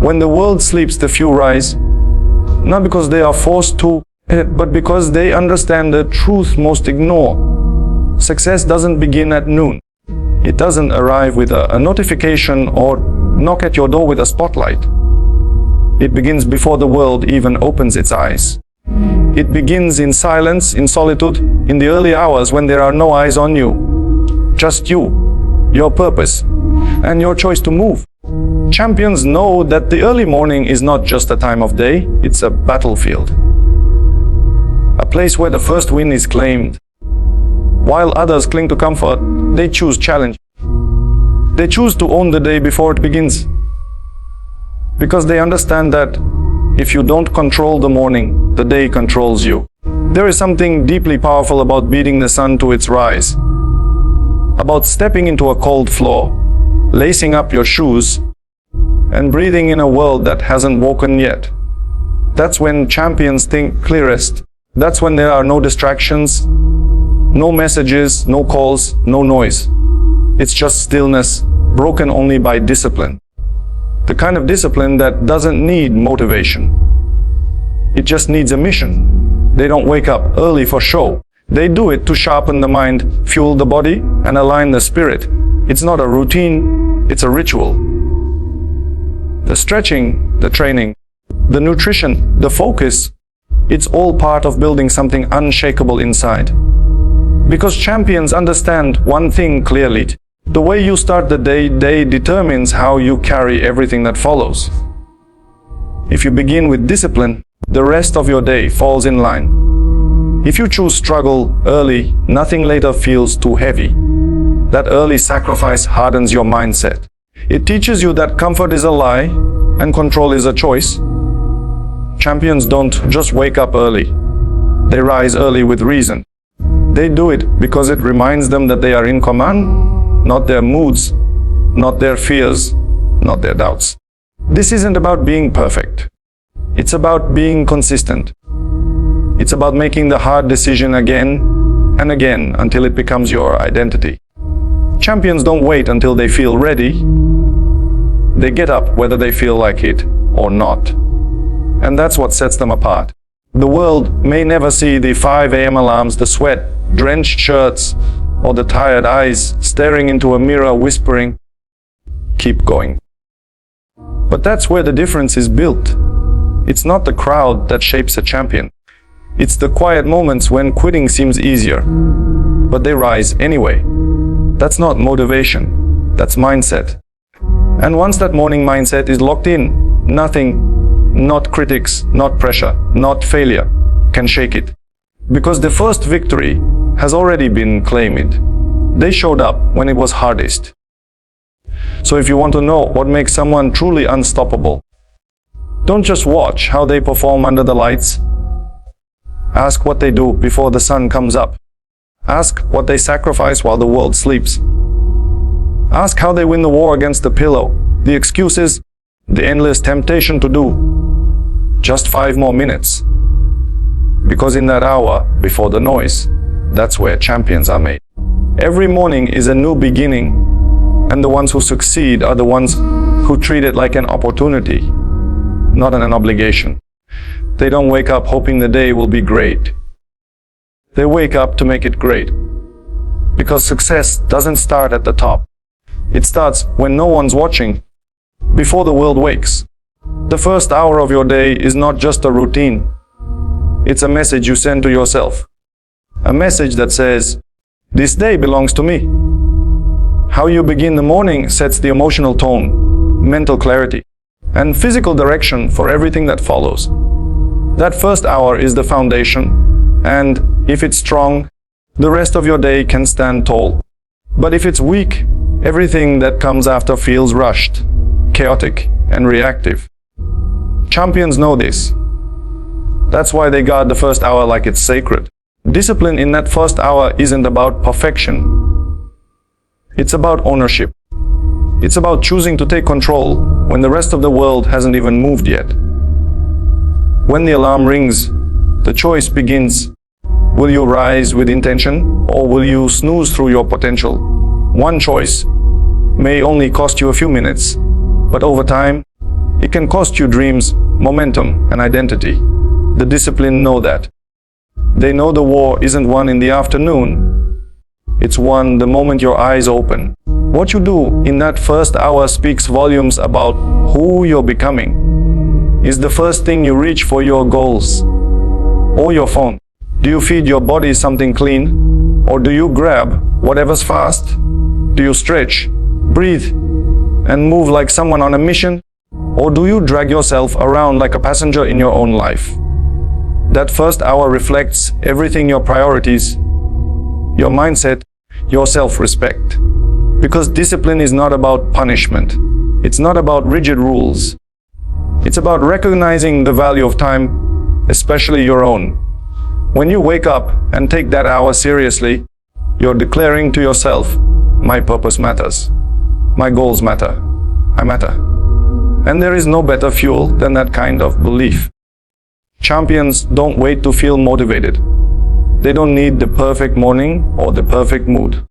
When the world sleeps, the few rise, not because they are forced to, but because they understand the truth most ignore. Success doesn't begin at noon. It doesn't arrive with a notification or knock at your door with a spotlight. It begins before the world even opens its eyes. It begins in silence, in solitude, in the early hours when there are no eyes on you. Just you, your purpose, and your choice to move. Champions know that the early morning is not just a time of day, it's a battlefield. A place where the first win is claimed. While others cling to comfort, they choose challenge. They choose to own the day before it begins. Because they understand that if you don't control the morning, the day controls you. There is something deeply powerful about beating the sun to its rise. About stepping into a cold floor, lacing up your shoes, and breathing in a world that hasn't woken yet. That's when champions think clearest. That's when there are no distractions, no messages, no calls, no noise. It's just stillness, broken only by discipline. The kind of discipline that doesn't need motivation. It just needs a mission. They don't wake up early for show. They do it to sharpen the mind, fuel the body, and align the spirit. It's not a routine, it's a ritual. The stretching, the training, the nutrition, the focus, it's all part of building something unshakable inside. Because champions understand one thing clearly. The way you start the day determines how you carry everything that follows. If you begin with discipline, the rest of your day falls in line. If you choose struggle early, nothing later feels too heavy. That early sacrifice hardens your mindset. It teaches you that comfort is a lie and control is a choice. Champions don't just wake up early. They rise early with reason. They do it because it reminds them that they are in command, not their moods, not their fears, not their doubts. This isn't about being perfect. It's about being consistent. It's about making the hard decision again and again until it becomes your identity. Champions don't wait until they feel ready. They get up whether they feel like it or not. And that's what sets them apart. The world may never see the 5 a.m. alarms, the sweat-drenched shirts, or the tired eyes staring into a mirror whispering, "Keep going." But that's where the difference is built. It's not the crowd that shapes a champion. It's the quiet moments when quitting seems easier, but they rise anyway. That's not motivation, that's mindset. And once that morning mindset is locked in, nothing, not critics, not pressure, not failure, can shake it. Because the first victory has already been claimed. They showed up when it was hardest. So if you want to know what makes someone truly unstoppable, don't just watch how they perform under the lights. Ask what they do before the sun comes up. Ask what they sacrifice while the world sleeps. Ask how they win the war against the pillow, the excuses, the endless temptation to do just 5 more minutes. Because in that hour before the noise, that's where champions are made. Every morning is a new beginning, and the ones who succeed are the ones who treat it like an opportunity, not an obligation. They don't wake up hoping the day will be great. They wake up to make it great. Because success doesn't start at the top. It starts when no one's watching, before the world wakes. The first hour of your day is not just a routine. It's a message you send to yourself. A message that says, "This day belongs to me." How you begin the morning sets the emotional tone, mental clarity, and physical direction for everything that follows. That first hour is the foundation, and if it's strong, the rest of your day can stand tall. But if it's weak, everything that comes after feels rushed, chaotic, and reactive. Champions know this. That's why they guard the first hour like it's sacred. Discipline in that first hour isn't about perfection. It's about ownership. It's about choosing to take control when the rest of the world hasn't even moved yet. When the alarm rings, the choice begins. Will you rise with intention, or will you snooze through your potential? One choice may only cost you a few minutes, but over time, It can cost you dreams, momentum, and identity. The disciplined know that. They know the war isn't won in the afternoon. It's won the moment your eyes open. What you do in that first hour speaks volumes about who you're becoming. Is the first thing you reach for your goals or your phone? Do you feed your body something clean, or do you grab whatever's fast? Do you stretch, breathe, and move like someone on a mission? Or do you drag yourself around like a passenger in your own life? That first hour reflects everything: your priorities, your mindset, your self-respect. Because discipline is not about punishment. It's not about rigid rules. It's about recognizing the value of time, especially your own. When you wake up and take that hour seriously, you're declaring to yourself, my purpose matters. My goals matter. I matter. And there is no better fuel than that kind of belief. Champions don't wait to feel motivated. They don't need the perfect morning or the perfect mood.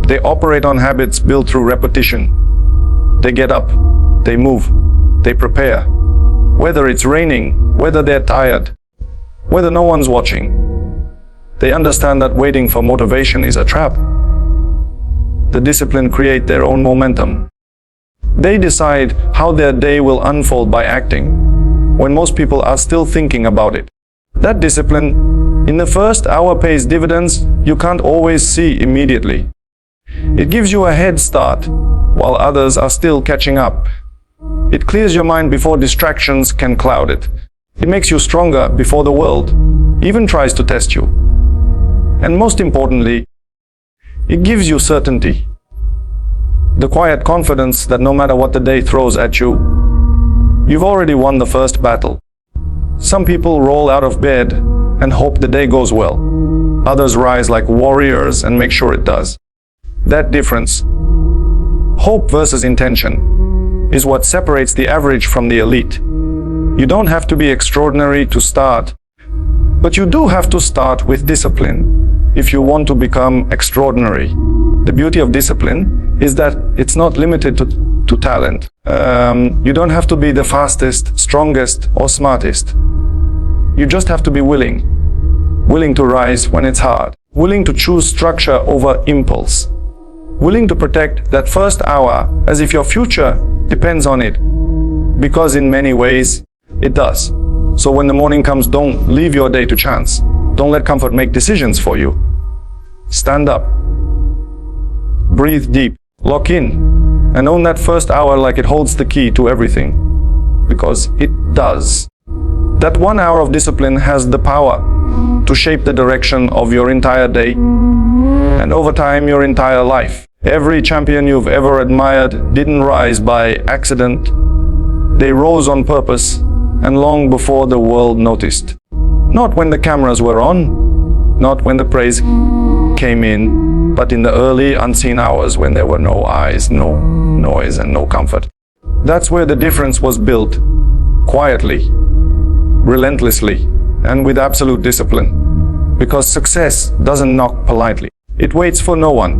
They operate on habits built through repetition. They get up, they move, they prepare. Whether it's raining, whether they're tired, whether no one's watching. They understand that waiting for motivation is a trap. The disciplined create their own momentum. They decide how their day will unfold by acting, when most people are still thinking about it. That discipline, in the first hour, pays dividends you can't always see immediately. It gives you a head start, while others are still catching up. It clears your mind before distractions can cloud it. It makes you stronger before the world even tries to test you. And most importantly, it gives you certainty. The quiet confidence that no matter what the day throws at you, you've already won the first battle. Some people roll out of bed and hope the day goes well. Others rise like warriors and make sure it does. That difference, hope versus intention, is what separates the average from the elite. You don't have to be extraordinary to start, but you do have to start with discipline if you want to become extraordinary. The beauty of discipline is that it's not limited to talent. You don't have to be the fastest, strongest, or smartest. You just have to be willing to rise when it's hard, willing to choose structure over impulse, willing to protect that first hour as if your future depends on it, because in many ways it does. So when the morning comes, don't leave your day to chance. Don't let comfort make decisions for you. Stand up, breathe deep, lock in, and own that first hour like it holds the key to everything, because it does. That 1 hour of discipline has the power to shape the direction of your entire day, and over time, your entire life. Every champion you've ever admired didn't rise by accident. They rose on purpose, and long before the world noticed. Not when the cameras were on, not when the praise came in, but in the early, unseen hours when there were no eyes, no noise, and no comfort. That's where the difference was built, quietly, relentlessly, and with absolute discipline. Because success doesn't knock politely. It waits for no one.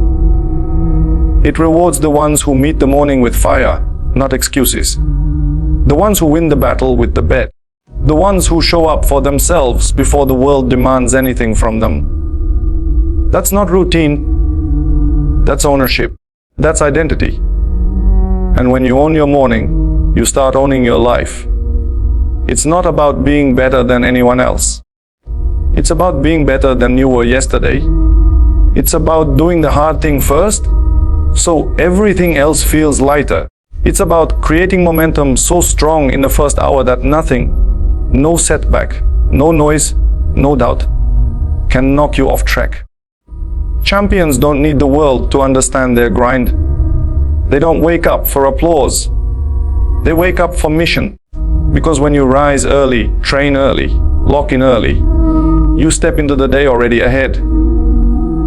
It rewards the ones who meet the morning with fire, not excuses. The ones who win the battle with the bet. The ones who show up for themselves before the world demands anything from them. That's not routine. That's ownership. That's identity. And when you own your morning, you start owning your life. It's not about being better than anyone else. It's about being better than you were yesterday. It's about doing the hard thing first, so everything else feels lighter. It's about creating momentum so strong in the first hour that nothing, no setback, no noise, no doubt, can knock you off track. Champions don't need the world to understand their grind. They don't wake up for applause. They wake up for mission. Because when you rise early, train early, lock in early, you step into the day already ahead.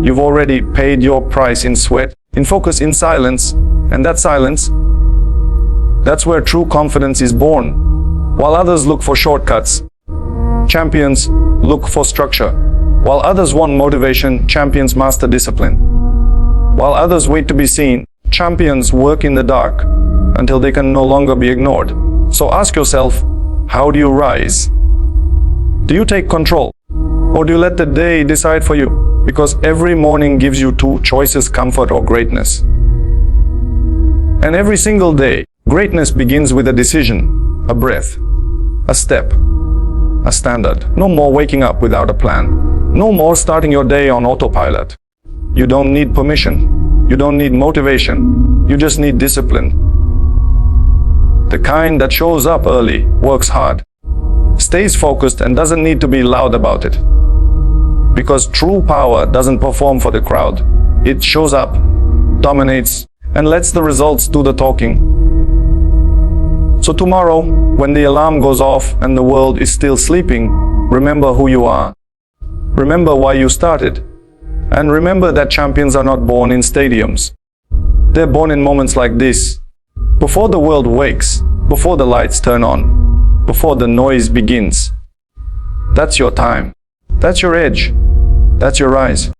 You've already paid your price in sweat, in focus, in silence, and that silence, that's where true confidence is born. While others look for shortcuts, champions look for structure. While others want motivation, champions master discipline. While others wait to be seen, champions work in the dark until they can no longer be ignored. So ask yourself, how do you rise? Do you take control? Or do you let the day decide for you? Because every morning gives you two choices, comfort or greatness. And every single day, greatness begins with a decision, a breath, a step, a standard. No more waking up without a plan. No more starting your day on autopilot. You don't need permission. You don't need motivation. You just need discipline. The kind that shows up early, works hard, stays focused and doesn't need to be loud about it. Because true power doesn't perform for the crowd. It shows up, dominates, and lets the results do the talking. So tomorrow, when the alarm goes off and the world is still sleeping, remember who you are. Remember why you started. And remember that champions are not born in stadiums. They're born in moments like this. Before the world wakes, before the lights turn on, before the noise begins. That's your time. That's your edge. That's your rise.